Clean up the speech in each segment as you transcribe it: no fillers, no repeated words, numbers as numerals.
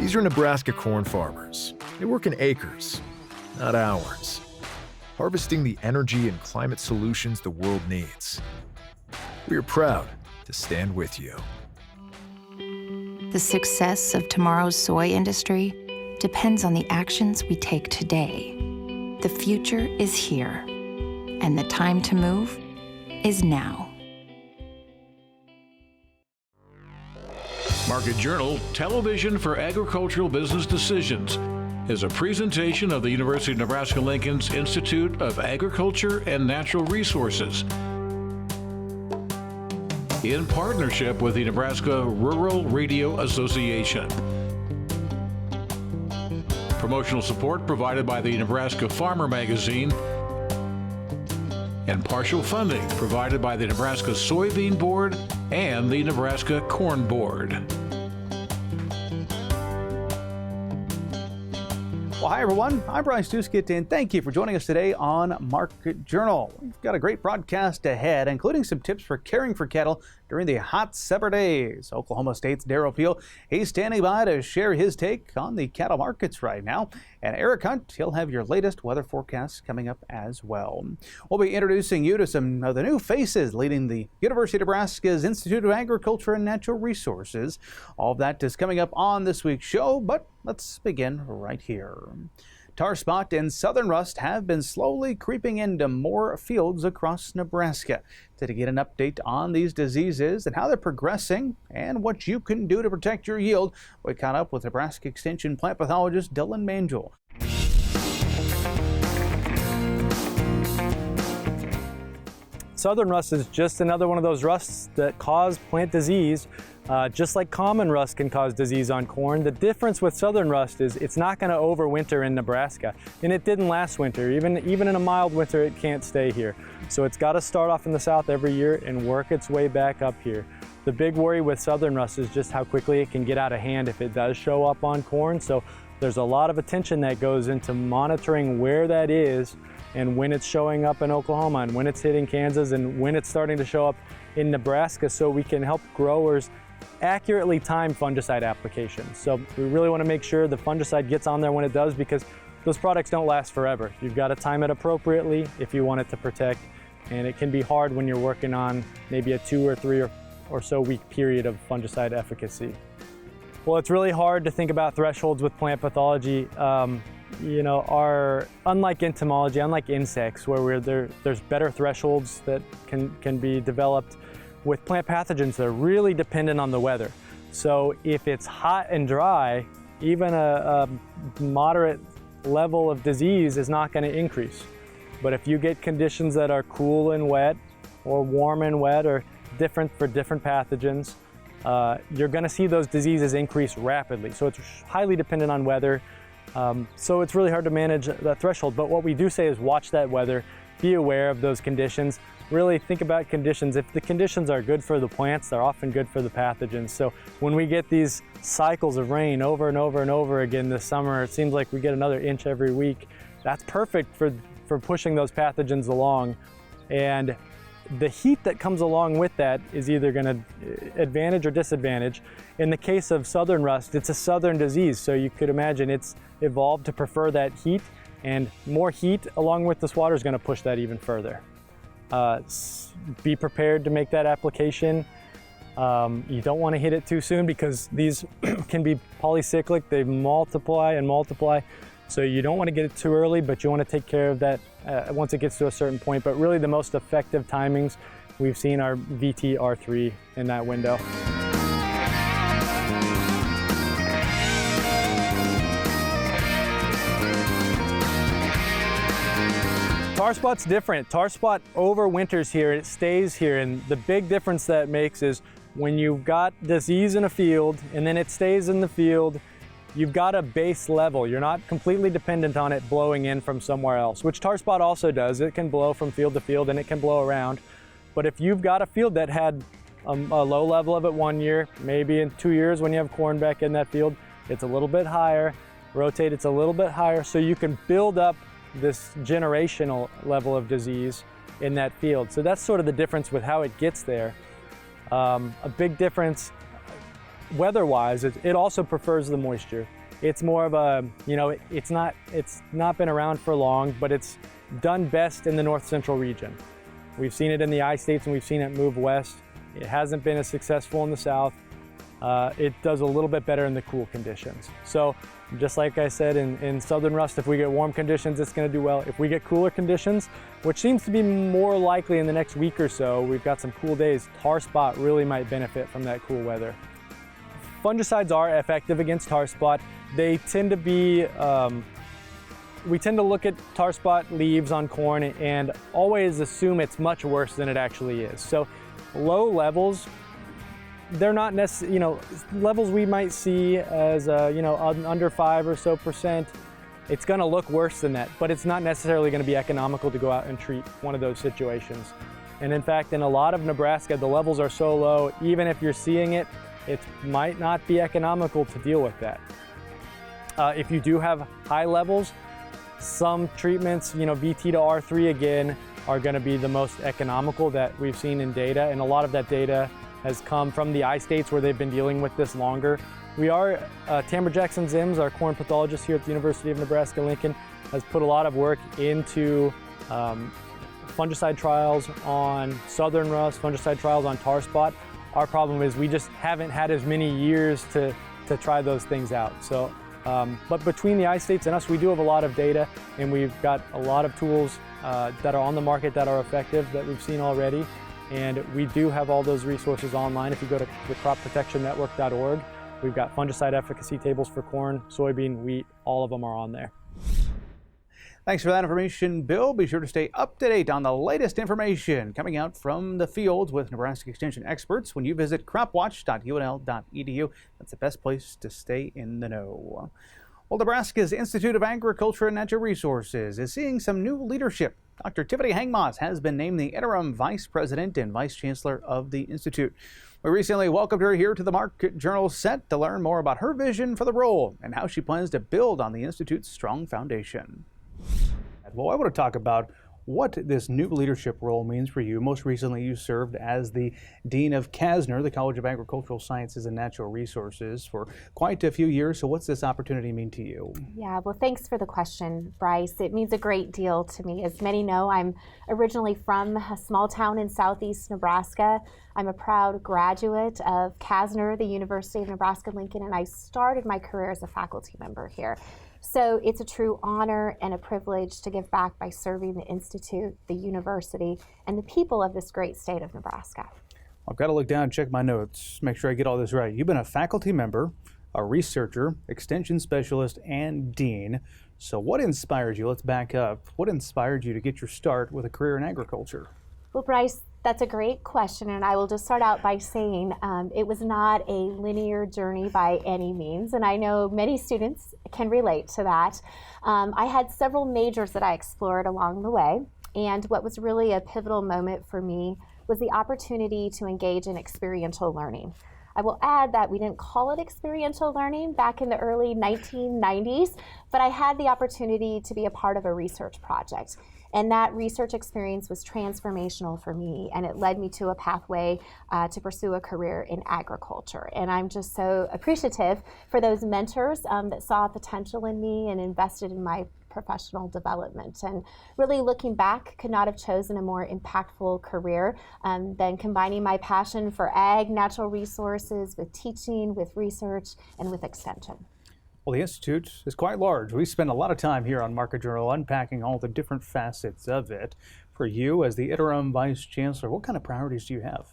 These are Nebraska corn farmers. They work in acres, not hours, harvesting the energy and climate solutions the world needs. We are proud to stand with you. The success of tomorrow's soy industry depends on the actions we take today. The future is here, and the time to move is now. Market Journal, Television for Agricultural Business Decisions, is a presentation of the University of Nebraska-Lincoln's Institute of Agriculture and Natural Resources, in partnership with the Nebraska Rural Radio Association. Promotional support provided by the Nebraska Farmer Magazine, and partial funding provided by the Nebraska Soybean Board and the Nebraska Corn Board. Well, hi everyone, I'm Bryce Duskett, and thank you for joining us today on Market Journal. We've got a great broadcast ahead, including some tips for caring for cattle during the hot summer days. Oklahoma State's Derrell, he's standing by to share his take on the cattle markets right now. And Eric Hunt, he'll have your latest weather forecasts coming up as well. We'll be introducing you to some of the new faces leading the University of Nebraska's Institute of Agriculture and Natural Resources. All of that is coming up on this week's show, but let's begin right here. Tarspot and southern rust have been slowly creeping into more fields across Nebraska. To get an update on these diseases and how they're progressing and what you can do to protect your yield, we caught up with Nebraska Extension plant pathologist Dylan Mangel. Southern rust is just another one of those rusts that cause plant disease. Just like common rust can cause disease on corn, the difference with southern rust is it's not going to overwinter in Nebraska, and it didn't last winter. Even in a mild winter, it can't stay here. So it's got to start off in the south every year and work its way back up here. The big worry with southern rust is just how quickly it can get out of hand if it does show up on corn. So there's a lot of attention that goes into monitoring where that is and when it's showing up in Oklahoma and when it's hitting Kansas and when it's starting to show up in Nebraska, so we can help growers accurately time fungicide applications. So we really want to make sure the fungicide gets on there when it does, because those products don't last forever. You've got to time it appropriately if you want it to protect, and it can be hard when you're working on maybe a 2 or 3 or so week period of fungicide efficacy. Well, it's really hard to think about thresholds with plant pathology. Unlike entomology, unlike insects, where there's better thresholds that can be developed, with plant pathogens, they're really dependent on the weather. So if it's hot and dry, even a moderate level of disease is not going to increase. But if you get conditions that are cool and wet, or warm and wet, or different for different pathogens, you're going to see those diseases increase rapidly. So it's highly dependent on weather. So it's really hard to manage that threshold. But what we do say is watch that weather, be aware of those conditions. Really think about conditions. If the conditions are good for the plants, they're often good for the pathogens. So when we get these cycles of rain over and over and over again this summer, it seems like we get another inch every week. That's perfect for pushing those pathogens along. And the heat that comes along with that is either going to advantage or disadvantage. In the case of southern rust, it's a southern disease, so you could imagine it's evolved to prefer that heat, and more heat along with this water is going to push that even further. Be prepared to make that application. You don't want to hit it too soon, because these can be polycyclic. They multiply and multiply. So you don't want to get it too early, but you want to take care of that once it gets to a certain point. But really the most effective timings we've seen are VT R3 in that window. Tarspot's different. Tarspot overwinters here, it stays here, and the big difference that makes is when you've got disease in a field and then it stays in the field, you've got a base level. You're not completely dependent on it blowing in from somewhere else, which Tarspot also does. It can blow from field to field and it can blow around. But if you've got a field that had a low level of it 1 year, maybe in 2 years when you have corn back in that field, it's a little bit higher, rotate, it's a little bit higher, so you can build up this generational level of disease in that field. So that's sort of the difference with how it gets there. A big difference weather-wise, it also prefers the moisture. It's more of a, it's not been around for long, but it's done best in the north central region. We've seen it in the I-states and we've seen it move west. It hasn't been as successful in the south. It does a little bit better in the cool conditions. So just like I said, in southern rust, if we get warm conditions, it's going to do well. If we get cooler conditions, which seems to be more likely in the next week or so, we've got some cool days, Tarspot really might benefit from that cool weather. Fungicides are effective against Tarspot. They tend to be, we tend to look at Tarspot leaves on corn and always assume it's much worse than it actually is. So low levels, they're not necessarily, levels we might see as, under 5% or so, it's gonna look worse than that, but it's not necessarily gonna be economical to go out and treat one of those situations. And in fact, in a lot of Nebraska, the levels are so low, even if you're seeing it, it might not be economical to deal with that. If you do have high levels, some treatments, VT to R3 again, are gonna be the most economical that we've seen in data, and a lot of that data has come from the I-states where they've been dealing with this longer. We are, Tamara Jackson-Zims, our corn pathologist here at the University of Nebraska-Lincoln, has put a lot of work into fungicide trials on southern rust, fungicide trials on Tarspot. Our problem is we just haven't had as many years to try those things out. So, but between the I-states and us, we do have a lot of data, and we've got a lot of tools that are on the market that are effective that we've seen already. And we do have all those resources online. If you go to the cropprotectionnetwork.org, we've got fungicide efficacy tables for corn, soybean, wheat, all of them are on there. Thanks for that information, Bill. Be sure to stay up to date on the latest information coming out from the fields with Nebraska Extension experts when you visit cropwatch.unl.edu. That's the best place to stay in the know. Well, Nebraska's Institute of Agriculture and Natural Resources is seeing some new leadership. Dr. Tiffany Heng-Moss has been named the interim vice president and vice chancellor of the Institute. We recently welcomed her here to the Market Journal set to learn more about her vision for the role and how she plans to build on the Institute's strong foundation. Well, I want to talk about what this new leadership role means for you. Most recently, you served as the Dean of CASNR, the College of Agricultural Sciences and Natural Resources, for quite a few years. So what's this opportunity mean to you? Yeah, well, thanks for the question, Bryce. It means a great deal to me. As many know, I'm originally from a small town in southeast Nebraska. I'm a proud graduate of CASNR, the University of Nebraska-Lincoln, and I started my career as a faculty member here. So it's a true honor and a privilege to give back by serving the Institute, the university, and the people of this great state of Nebraska. I've got to look down and check my notes, make sure I get all this right. You've been a faculty member, a researcher, extension specialist, and dean. So what inspired you? Let's back up. What inspired you to get your start with a career in agriculture? Well, Bryce, that's a great question, and I will just start out by saying it was not a linear journey by any means, and I know many students can relate to that. I had several majors that I explored along the way, and what was really a pivotal moment for me was the opportunity to engage in experiential learning. I will add that we didn't call it experiential learning back in the early 1990s, but I had the opportunity to be a part of a research project. And that research experience was transformational for me, and it led me to a pathway to pursue a career in agriculture. And I'm just so appreciative for those mentors that saw potential in me and invested in my professional development. And really looking back, could not have chosen a more impactful career than combining my passion for ag, natural resources, with teaching, with research, and with extension. Well, the Institute is quite large. We spend a lot of time here on Market Journal unpacking all the different facets of it. For you, as the interim vice chancellor, what kind of priorities do you have?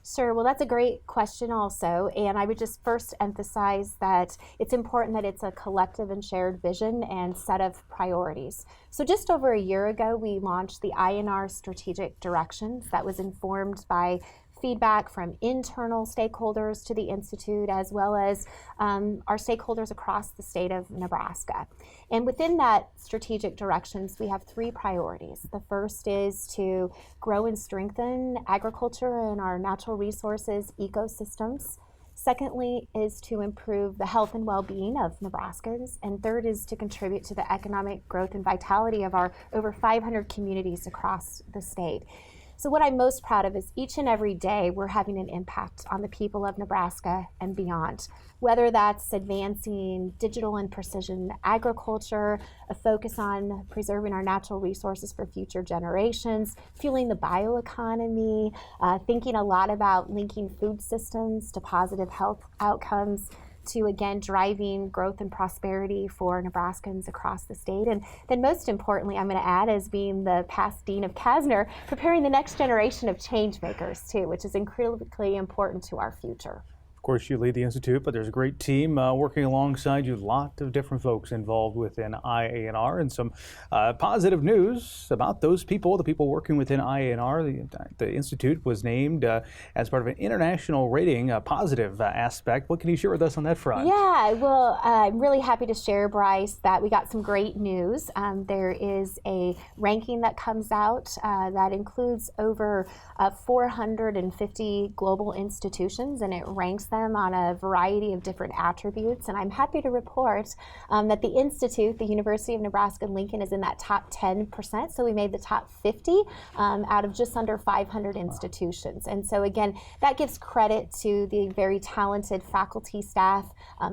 Sure. Well, that's a great question also. And I would just first emphasize that it's important that it's a collective and shared vision and set of priorities. So just over a year ago, we launched the IANR strategic directions that was informed by feedback from internal stakeholders to the Institute, as well as our stakeholders across the state of Nebraska. And within that strategic directions, we have three priorities. The first is to grow and strengthen agriculture and our natural resources ecosystems. Secondly is to improve the health and well-being of Nebraskans. And third is to contribute to the economic growth and vitality of our over 500 communities across the state. So what I'm most proud of is each and every day we're having an impact on the people of Nebraska and beyond. Whether that's advancing digital and precision agriculture, a focus on preserving our natural resources for future generations, fueling the bioeconomy, thinking a lot about linking food systems to positive health outcomes, to again driving growth and prosperity for Nebraskans across the state. And then most importantly, I'm going to add, as being the past dean of Kasner, preparing the next generation of change makers too, which is incredibly important to our future. Of course, you lead the Institute, but there's a great team working alongside you. A lot of different folks involved within IANR, and some positive news about those people, the people working within IANR. The Institute was named as part of an international rating, a positive aspect. What can you share with us on that front? Yeah, well, I'm really happy to share, Bryce, that we got some great news. There is a ranking that comes out that includes over 450 global institutions, and it ranks them on a variety of different attributes. And I'm happy to report that the Institute, the University of Nebraska-Lincoln, is in that top 10%. So we made the top 50 out of just under 500 institutions. And so again, that gives credit to the very talented faculty, staff,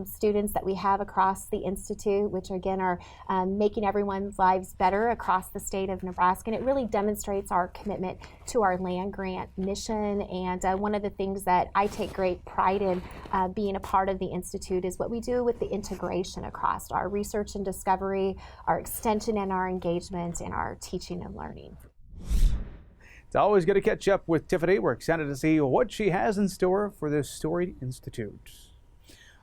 students that we have across the Institute, which again are making everyone's lives better across the state of Nebraska. And it really demonstrates our commitment to our land grant mission. And one of the things that I take great pride in being a part of the Institute is what we do with the integration across our research and discovery, our extension and our engagement, and our teaching and learning. It's always good to catch up with Tiffany. We're excited to see what she has in store for this storied institute.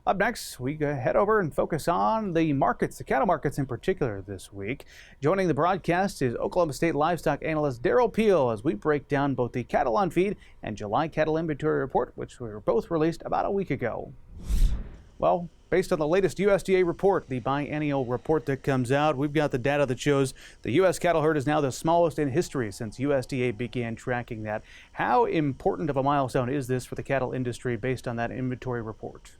Up next, we head over and focus on the markets, the cattle markets in particular this week. Joining the broadcast is Oklahoma State livestock analyst Derrell as we break down both the cattle on feed and July cattle inventory report, which were both released about a week ago. Well, based on the latest USDA report, the biennial report that comes out, we've got the data that shows the U.S. cattle herd is now the smallest in history since USDA began tracking that. How important of a milestone is this for the cattle industry based on that inventory report?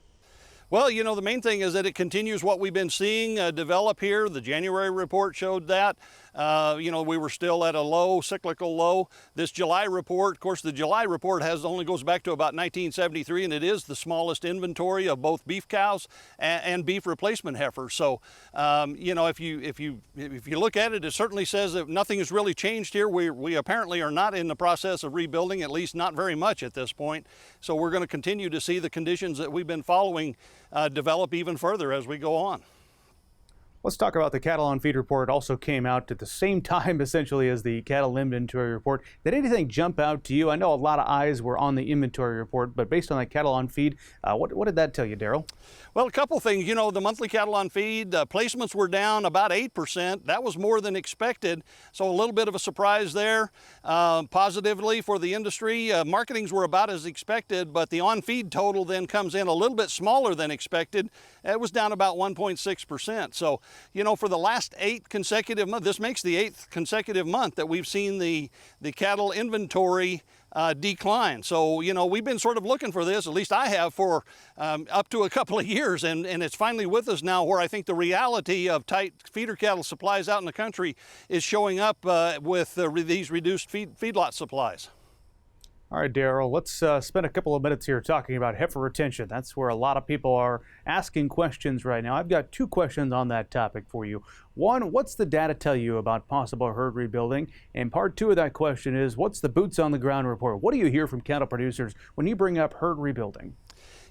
Well, you know, the main thing is that it continues what we've been seeing develop here. The January report showed that. You know, we were still at a low, cyclical low. This July report, of course, the July report only goes back to about 1973, and it is the smallest inventory of both beef cows and beef replacement heifers. So, you know, if you look at it, it certainly says that nothing has really changed here. We apparently are not in the process of rebuilding, at least not very much at this point. So we're going to continue to see the conditions that we've been following develop even further as we go on. Let's talk about the cattle on feed report. It also came out at the same time, essentially, as the cattle inventory report. Did anything jump out to you? I know a lot of eyes were on the inventory report, but based on that cattle on feed, what did that tell you, Derrell? Well, a couple things. You know, the monthly cattle on feed placements were down about 8%. That was more than expected, so a little bit of a surprise there. Positively for the industry, marketings were about as expected, but the on-feed total then comes in a little bit smaller than expected. It was down about 1.6%. So, you know, for the last 8 consecutive months, this makes the 8th consecutive month that we've seen the cattle inventory decline. So, you know, we've been sort of looking for this, at least I have, for up to a couple of years, and it's finally with us now, where I think the reality of tight feeder cattle supplies out in the country is showing up with these reduced feedlot supplies. All right, Derrell, let's spend a couple of minutes here talking about heifer retention. That's where a lot of people are asking questions right now. I've got 2 questions on that topic for you. One, what's the data tell you about possible herd rebuilding? And part 2 of that question is, what's the boots on the ground report? What do you hear from cattle producers when you bring up herd rebuilding?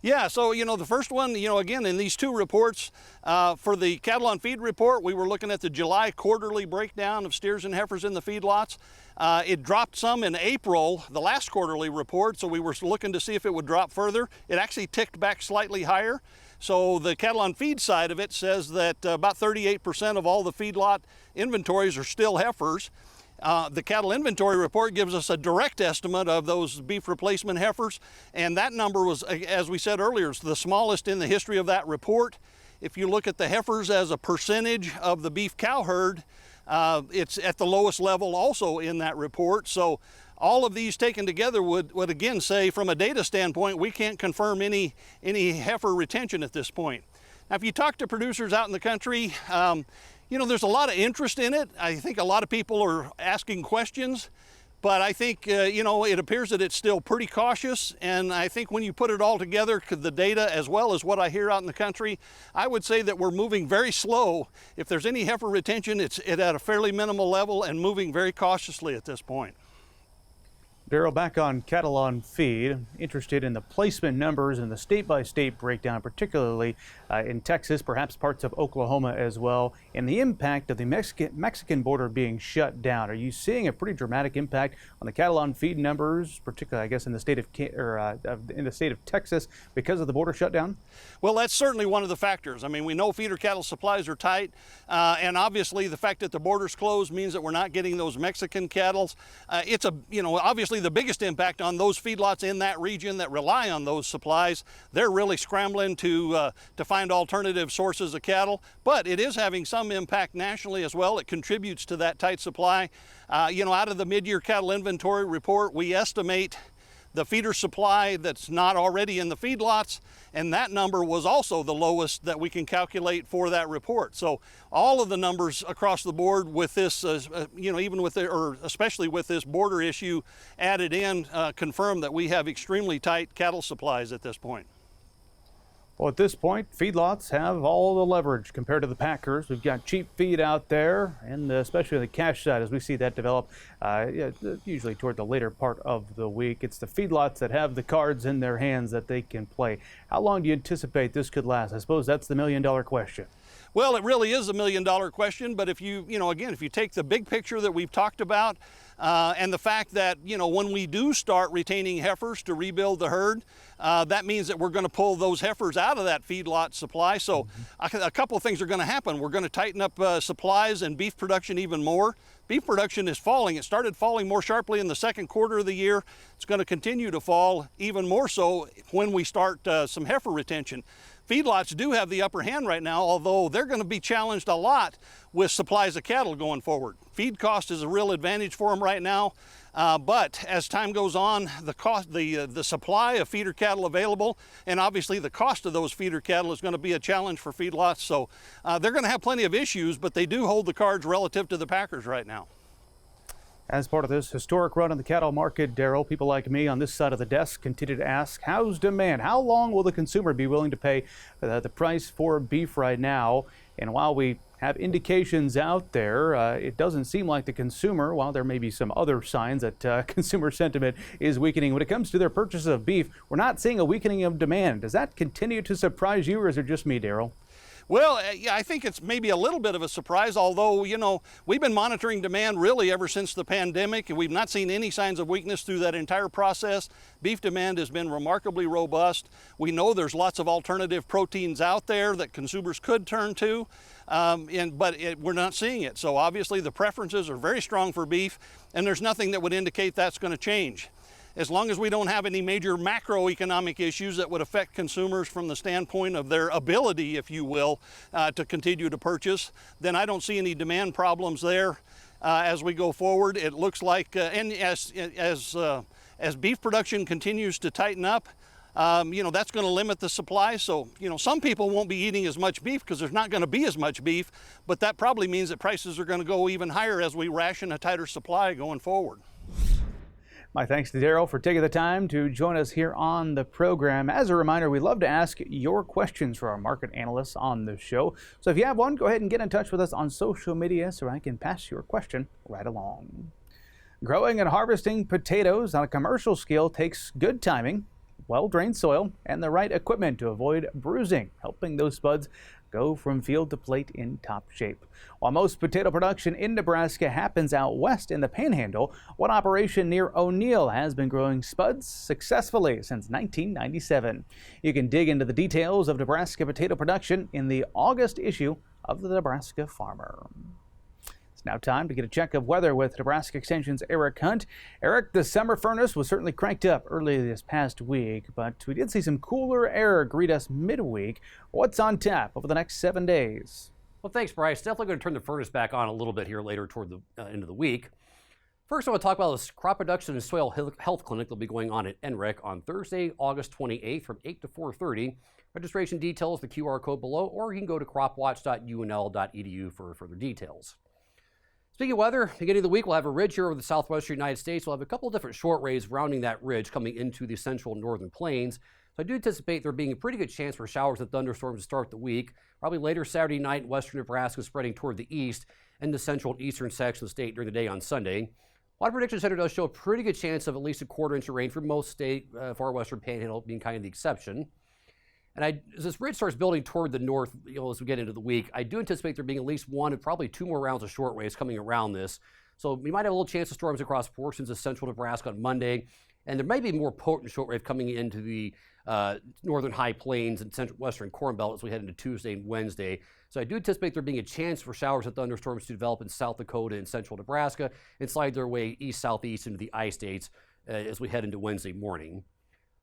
Yeah, so, you know, the first one, you know, again, in these 2 reports, for the cattle on feed report, we were looking at the July quarterly breakdown of steers and heifers in the feedlots. It dropped some in April, the last quarterly report, so we were looking to see if it would drop further. It actually ticked back slightly higher. So the cattle on feed side of it says that about 38% of all the feedlot inventories are still heifers. The cattle inventory report gives us a direct estimate of those beef replacement heifers, and that number was, as we said earlier, the smallest in the history of that report. If you look at the heifers as a percentage of the beef cow herd, it's at the lowest level also in that report. So all of these taken together would again say, from a data standpoint, we can't confirm any heifer retention at this point. Now, if you talk to producers out in the country, you know, there's a lot of interest in it. I think a lot of people are asking questions, But I think, it appears that it's still pretty cautious. And I think when you put it all together, the data as well as what I hear out in the country, I would say that we're moving very slow. If there's any heifer retention, it's at a fairly minimal level and moving very cautiously at this point. Derrell, back on cattle on feed, interested in the placement numbers and the state-by-state breakdown, particularly in Texas, perhaps parts of Oklahoma as well, and the impact of the Mexican border being shut down. Are you seeing a pretty dramatic impact on the cattle on feed numbers, particularly, I guess, in the state of Texas because of the border shutdown? Well, that's certainly one of the factors. I mean, we know feeder cattle supplies are tight, and obviously the fact that the border's closed means that we're not getting those Mexican cattle. It's obviously the biggest impact on those feedlots in that region that rely on those supplies. They're really scrambling to find alternative sources of cattle, but it is having some impact nationally as well. It contributes to that tight supply. Out of the mid-year cattle inventory report, we estimate the feeder supply that's not already in the feedlots, and that number was also the lowest that we can calculate for that report. So all of the numbers across the board with this, especially with this border issue added in, confirm that we have extremely tight cattle supplies at this point. Well, at this point, feedlots have all the leverage compared to the packers. We've got cheap feed out there, and especially on the cash side, as we see that develop, usually toward the later part of the week. It's the feedlots that have the cards in their hands that they can play. How long do you anticipate this could last? I suppose that's the million-dollar question. Well, it really is a million-dollar question, but if you take the big picture that we've talked about, and the fact that, when we do start retaining heifers to rebuild the herd, that means that we're going to pull those heifers out of that feedlot supply. So a couple of things are going to happen. We're going to tighten up supplies and beef production even more. Beef production is falling. It started falling more sharply in the second quarter of the year. It's going to continue to fall even more so when we start some heifer retention. Feedlots do have the upper hand right now, although they're going to be challenged a lot with supplies of cattle going forward. Feed cost is a real advantage for them right now, but as time goes on, the supply of feeder cattle available, and obviously the cost of those feeder cattle is going to be a challenge for feedlots. So they're going to have plenty of issues, but they do hold the cards relative to the packers right now. As part of this historic run on the cattle market, Derrell, people like me on this side of the desk continue to ask, how's demand? How long will the consumer be willing to pay the price for beef right now? And while we have indications out there, it doesn't seem like the consumer, while there may be some other signs that consumer sentiment is weakening, when it comes to their purchase of beef, we're not seeing a weakening of demand. Does that continue to surprise you, or is it just me, Derrell? Well, yeah, I think it's maybe a little bit of a surprise, although, we've been monitoring demand really ever since the pandemic, and we've not seen any signs of weakness through that entire process. Beef demand has been remarkably robust. We know there's lots of alternative proteins out there that consumers could turn to, but we're not seeing it. So obviously the preferences are very strong for beef, and there's nothing that would indicate that's going to change. As long as we don't have any major macroeconomic issues that would affect consumers from the standpoint of their ability, if you will, to continue to purchase, then I don't see any demand problems there as we go forward. It looks like, and as beef production continues to tighten up, that's going to limit the supply. So, some people won't be eating as much beef because there's not going to be as much beef, but that probably means that prices are going to go even higher as we ration a tighter supply going forward. My thanks to Derrell for taking the time to join us here on the program. As a reminder, we love to ask your questions for our market analysts on the show. So if you have one, go ahead and get in touch with us on social media so I can pass your question right along. Growing and harvesting potatoes on a commercial scale takes good timing, well-drained soil, and the right equipment to avoid bruising, helping those spuds go from field to plate in top shape. While most potato production in Nebraska happens out west in the Panhandle, one operation near O'Neill has been growing spuds successfully since 1997. You can dig into the details of Nebraska potato production in the August issue of the Nebraska Farmer. It's now time to get a check of weather with Nebraska Extension's Eric Hunt. Eric, the summer furnace was certainly cranked up early this past week, but we did see some cooler air greet us midweek. What's on tap over the next 7 days? Well, thanks, Bryce. Definitely going to turn the furnace back on a little bit here later toward the end of the week. First, I want to talk about this crop production and soil health clinic that will be going on at NREC on Thursday, August 28th from 8 to 4:30. Registration details, the QR code below, or you can go to cropwatch.unl.edu for further details. Speaking of weather, beginning of the week, we'll have a ridge here over the southwestern United States. We'll have a couple of different short waves rounding that ridge coming into the central and northern plains. So I do anticipate there being a pretty good chance for showers and thunderstorms to start the week. Probably later Saturday night in western Nebraska, spreading toward the east and the central and eastern section of the state during the day on Sunday. Water Prediction Center does show a pretty good chance of at least a quarter-inch of rain for most state, far western panhandle being kind of the exception. And as this ridge starts building toward the north, as we get into the week, I do anticipate there being at least one and probably two more rounds of short waves coming around this. So we might have a little chance of storms across portions of central Nebraska on Monday, and there may be more potent short wave coming into the northern high plains and central western corn belt as we head into Tuesday and Wednesday. So I do anticipate there being a chance for showers and thunderstorms to develop in South Dakota and central Nebraska and slide their way east-southeast into the I-states as we head into Wednesday morning.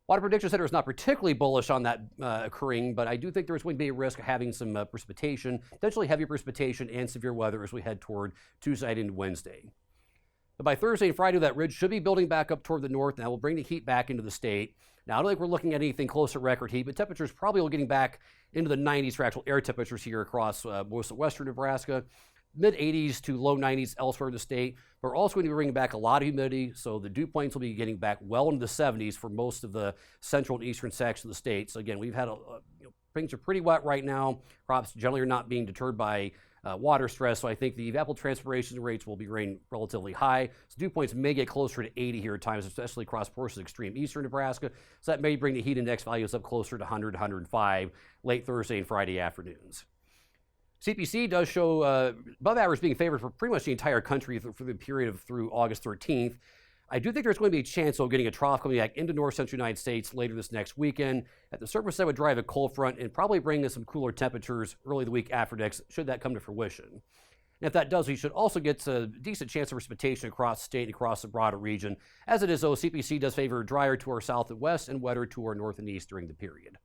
Water Prediction Center is not particularly bullish on that occurring, but I do think there's going to be a risk of having some precipitation, potentially heavy precipitation and severe weather as we head toward Tuesday and Wednesday. But by Thursday and Friday, that ridge should be building back up toward the north, and that will bring the heat back into the state. Now, I don't think we're looking at anything close to record heat, but temperatures probably will getting back into the 90s for actual air temperatures here across most of western Nebraska. Mid-80s to low 90s elsewhere in the state. But we're also going to be bringing back a lot of humidity, so the dew points will be getting back well into the 70s for most of the central and eastern section of the state. So again, we've had things are pretty wet right now. Crops generally are not being deterred by water stress, so I think the evapotranspiration rates will be remaining relatively high. So dew points may get closer to 80 here at times, especially across portions of extreme eastern Nebraska. So that may bring the heat index values up closer to 100, 105 late Thursday and Friday afternoons. CPC does show above average being favored for pretty much the entire country for the period of through August 13th. I do think there's going to be a chance of getting a trough coming back into north central United States later this next weekend. At the surface, that would drive a cold front and probably bring us some cooler temperatures early the week after next, should that come to fruition. And if that does, we should also get a decent chance of precipitation across the state and across the broader region. As it is, though, CPC does favor drier to our south and west and wetter to our north and east during the period.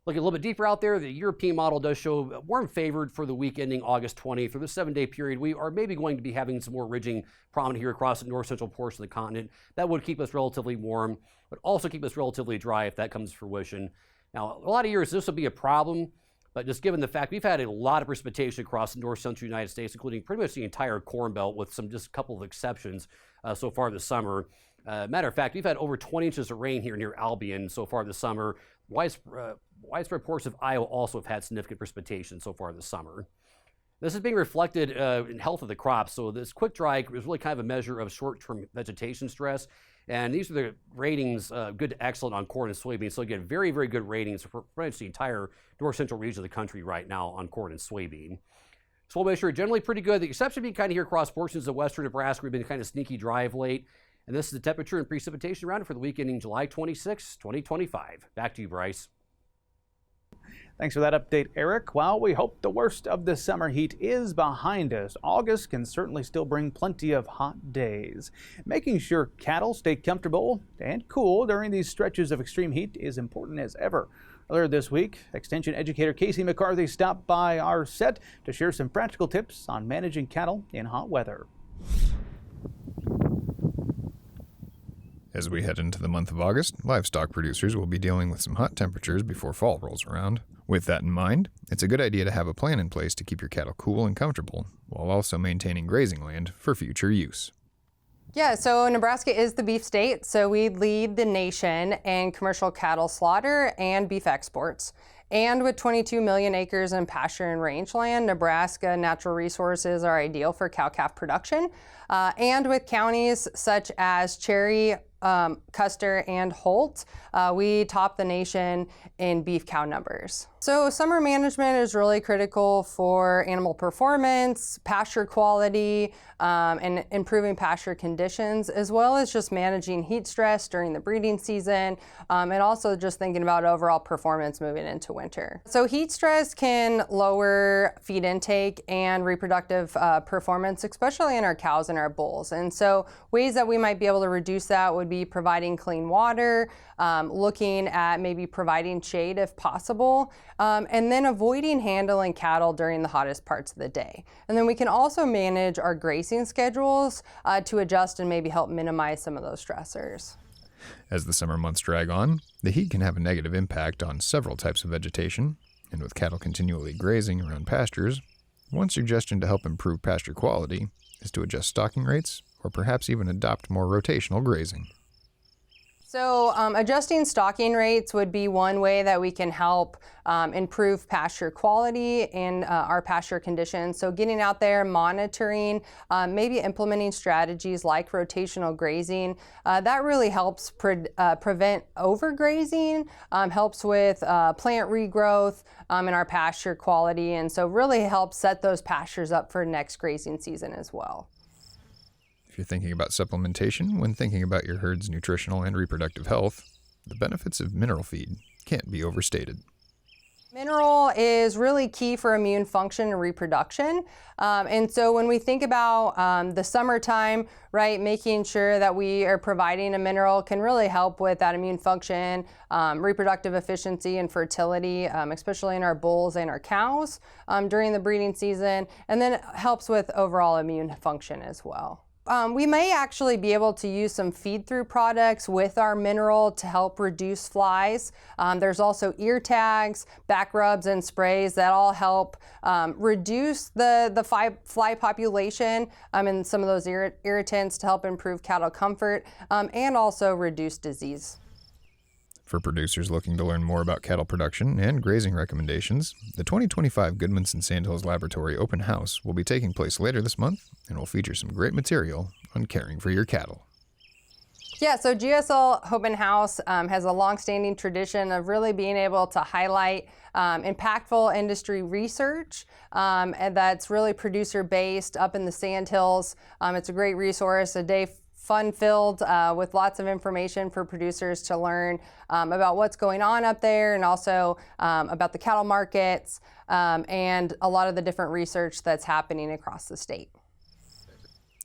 Looking a little bit deeper out there, the European model does show warm favored for the week ending August 20th. For the 7-day period, we are maybe going to be having some more ridging prominent here across the north central portion of the continent. That would keep us relatively warm, but also keep us relatively dry if that comes to fruition. Now, a lot of years this will be a problem, but just given the fact we've had a lot of precipitation across the north central United States, including pretty much the entire Corn Belt with just a couple of exceptions so far this summer. Matter of fact, we've had over 20 inches of rain here near Albion so far this summer. Widespread portions of Iowa also have had significant precipitation so far this summer. This is being reflected in health of the crops. So this quick dry is really kind of a measure of short-term vegetation stress. And these are the ratings, good to excellent on corn and soybeans. So again, very, very good ratings for pretty much the entire north central region of the country right now on corn and soybean. Soil moisture generally pretty good. The exception being kind of here across portions of western Nebraska. We've been kind of sneaky dry of late. And this is the temperature and precipitation round for the week ending July 26, 2025. Back to you, Bryce. Thanks for that update, Eric. While we hope the worst of the summer heat is behind us, August can certainly still bring plenty of hot days. Making sure cattle stay comfortable and cool during these stretches of extreme heat is important as ever. Earlier this week, Extension Educator Casey McCarthy stopped by our set to share some practical tips on managing cattle in hot weather. As we head into the month of August, livestock producers will be dealing with some hot temperatures before fall rolls around. With that in mind, it's a good idea to have a plan in place to keep your cattle cool and comfortable, while also maintaining grazing land for future use. Yeah, so Nebraska is the beef state, so we lead the nation in commercial cattle slaughter and beef exports. And with 22 million acres in pasture and rangeland, Nebraska natural resources are ideal for cow-calf production. And with counties such as Cherry, Custer, and Holt, we top the nation in beef cow numbers. So summer management is really critical for animal performance, pasture quality, and improving pasture conditions, as well as just managing heat stress during the breeding season, and also just thinking about overall performance moving into winter. So heat stress can lower feed intake and reproductive performance, especially in our cows and our bulls. And so ways that we might be able to reduce that would be providing clean water, looking at maybe providing shade if possible, and then avoiding handling cattle during the hottest parts of the day. And then we can also manage our grazing schedules to adjust and maybe help minimize some of those stressors. As the summer months drag on, the heat can have a negative impact on several types of vegetation, and with cattle continually grazing around pastures, one suggestion to help improve pasture quality is to adjust stocking rates or perhaps even adopt more rotational grazing. So adjusting stocking rates would be one way that we can help improve pasture quality and our pasture conditions. So getting out there, monitoring, maybe implementing strategies like rotational grazing, that really helps prevent overgrazing, helps with plant regrowth in our pasture quality, and so really helps set those pastures up for next grazing season as well. If you're thinking about supplementation when thinking about your herd's nutritional and reproductive health, the benefits of mineral feed can't be overstated. Mineral is really key for immune function and reproduction. And so when we think about the summertime, right, making sure that we are providing a mineral can really help with that immune function, reproductive efficiency and fertility, especially in our bulls and our cows during the breeding season, and then it helps with overall immune function as well. We may actually be able to use some feed-through products with our mineral to help reduce flies. There's also ear tags, back rubs, and sprays that all help reduce the fly population and some of those irritants to help improve cattle comfort and also reduce disease. For producers looking to learn more about cattle production and grazing recommendations, the 2025 Goodmanson Sandhills Laboratory Open House will be taking place later this month and will feature some great material on caring for your cattle. Yeah, so GSL Open House has a long-standing tradition of really being able to highlight impactful industry research and that's really producer-based up in the Sandhills. It's a great resource, a day fun-filled with lots of information for producers to learn about what's going on up there and also about the cattle markets and a lot of the different research that's happening across the state.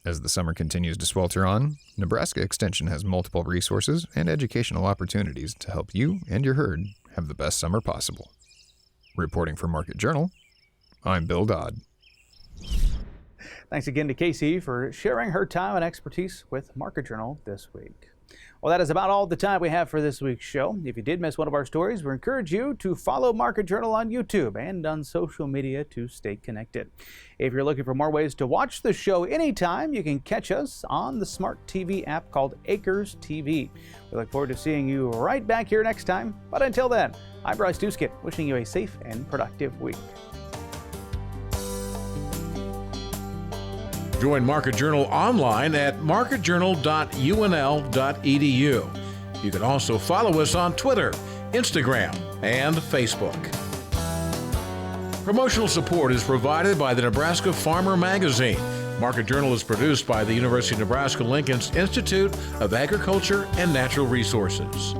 As the summer continues to swelter on, Nebraska Extension has multiple resources and educational opportunities to help you and your herd have the best summer possible. Reporting for Market Journal, I'm Bill Dodd. Thanks again to Casey for sharing her time and expertise with Market Journal this week. Well, that is about all the time we have for this week's show. If you did miss one of our stories, we encourage you to follow Market Journal on YouTube and on social media to stay connected. If you're looking for more ways to watch the show anytime, you can catch us on the smart TV app called Acres TV. We look forward to seeing you right back here next time. But until then, I'm Bryce Duskett, wishing you a safe and productive week. Join Market Journal online at marketjournal.unl.edu. You can also follow us on Twitter, Instagram, and Facebook. Promotional support is provided by the Nebraska Farmer Magazine. Market Journal is produced by the University of Nebraska-Lincoln's Institute of Agriculture and Natural Resources.